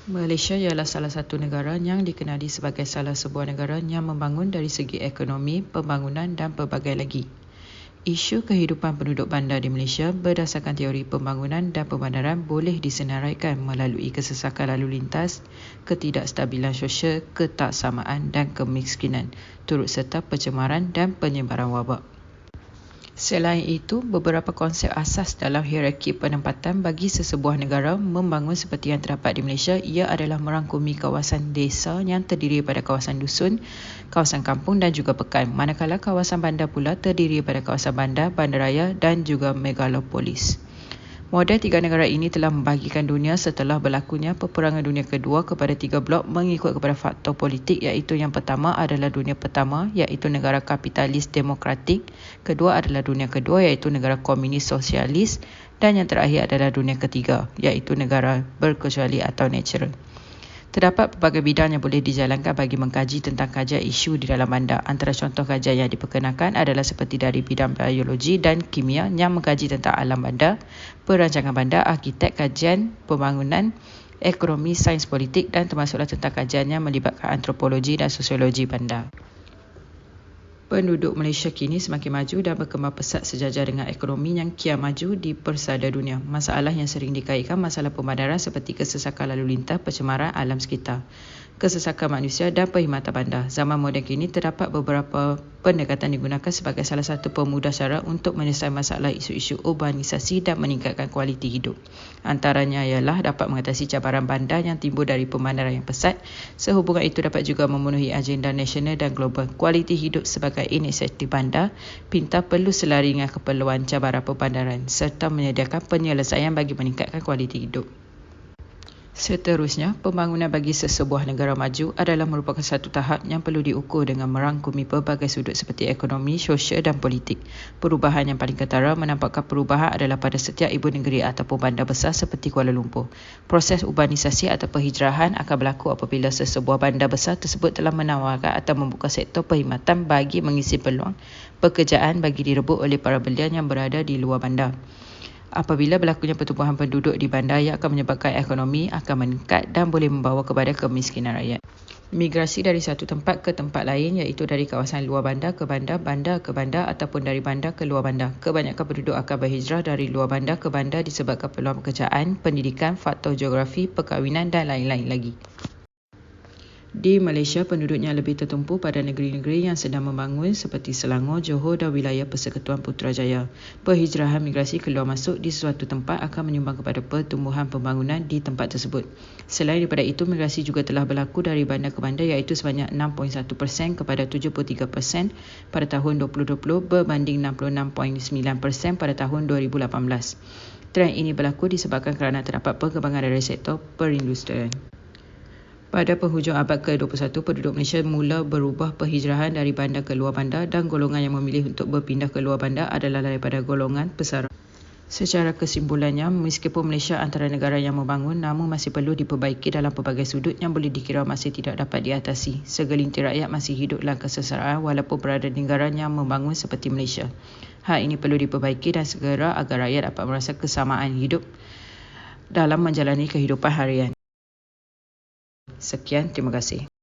Malaysia ialah salah satu negara yang dikenali sebagai salah sebuah negara yang membangun dari segi ekonomi, pembangunan dan pelbagai lagi. Isu kehidupan penduduk bandar di Malaysia berdasarkan teori pembangunan dan pembandaran boleh disenaraikan melalui kesesakan lalu lintas, ketidakstabilan sosial, ketaksamaan dan kemiskinan, turut serta pencemaran dan penyebaran wabak. Selain itu, beberapa konsep asas dalam hierarki penempatan bagi sesebuah negara membangun seperti yang terdapat di Malaysia, ia adalah merangkumi kawasan desa yang terdiri daripada kawasan dusun, kawasan kampung dan juga pekan, manakala kawasan bandar pula terdiri daripada kawasan bandar, bandaraya dan juga megalopolis. Model tiga negara ini telah membahagikan dunia setelah berlakunya Peperangan Dunia Kedua kepada tiga blok mengikut kepada faktor politik, iaitu yang pertama adalah dunia pertama iaitu negara kapitalis demokratik, kedua adalah dunia kedua iaitu negara komunis sosialis dan yang terakhir adalah dunia ketiga iaitu negara berkecuali atau natural. Terdapat pelbagai bidang yang boleh dijalankan bagi mengkaji tentang kajian isu di dalam bandar. Antara contoh kajian yang diperkenalkan adalah seperti dari bidang biologi dan kimia yang mengkaji tentang alam bandar, perancangan bandar, arkitek, kajian pembangunan, ekonomi, sains politik dan termasuklah tentang kajian yang melibatkan antropologi dan sosiologi bandar. Penduduk Malaysia kini semakin maju dan berkembang pesat sejajar dengan ekonomi yang kian maju di persada dunia. Masalah yang sering dikaitkan masalah pembandaran seperti kesesakan lalu lintas, pencemaran alam sekitar, kesesakan manusia dan perkhidmatan bandar. Zaman moden kini terdapat beberapa pendekatan digunakan sebagai salah satu pemudah cara untuk menyelesaikan masalah isu-isu urbanisasi dan meningkatkan kualiti hidup. Antaranya ialah dapat mengatasi cabaran bandar yang timbul dari pembandaran yang pesat. Sehubungan itu dapat juga memenuhi agenda nasional dan global. Kualiti hidup sebagai inisiatif bandar, pintar perlu selari dengan keperluan cabaran pembandaran serta menyediakan penyelesaian bagi meningkatkan kualiti hidup. Seterusnya, pembangunan bagi sesebuah negara maju adalah merupakan satu tahap yang perlu diukur dengan merangkumi pelbagai sudut seperti ekonomi, sosial dan politik. Perubahan yang paling ketara menampakkan perubahan adalah pada setiap ibu negeri ataupun bandar besar seperti Kuala Lumpur. Proses urbanisasi atau perhijrahan akan berlaku apabila sesebuah bandar besar tersebut telah menawarkan atau membuka sektor perkhidmatan bagi mengisi peluang pekerjaan bagi direbut oleh para belian yang berada di luar bandar. Apabila berlakunya pertumbuhan penduduk di bandar, ia akan menyebabkan ekonomi akan meningkat dan boleh membawa kepada kemiskinan rakyat. Migrasi dari satu tempat ke tempat lain iaitu dari kawasan luar bandar ke bandar, bandar ke bandar ataupun dari bandar ke luar bandar. Kebanyakan penduduk akan berhijrah dari luar bandar ke bandar disebabkan peluang pekerjaan, pendidikan, faktor geografi, perkahwinan dan lain-lain lagi. Di Malaysia, penduduknya lebih tertumpu pada negeri-negeri yang sedang membangun seperti Selangor, Johor dan wilayah Persekutuan Putrajaya. Perhijrahan migrasi keluar masuk di suatu tempat akan menyumbang kepada pertumbuhan pembangunan di tempat tersebut. Selain daripada itu, migrasi juga telah berlaku dari bandar ke bandar iaitu sebanyak 6.1% kepada 73% pada tahun 2020 berbanding 66.9% pada tahun 2018. Trend ini berlaku disebabkan kerana terdapat perkembangan dari sektor perindustrian. Pada penghujung abad ke-21, penduduk Malaysia mula berubah perhijrahan dari bandar ke luar bandar dan golongan yang memilih untuk berpindah ke luar bandar adalah daripada golongan pesara. Secara kesimpulannya, meskipun Malaysia antara negara yang membangun, namun masih perlu diperbaiki dalam pelbagai sudut yang boleh dikira masih tidak dapat diatasi. Segelintir rakyat masih hidup dalam kesengsaraan walaupun berada di negara yang membangun seperti Malaysia. Hal ini perlu diperbaiki dan segera agar rakyat dapat merasa kesamaan hidup dalam menjalani kehidupan harian. Sekian, terima kasih.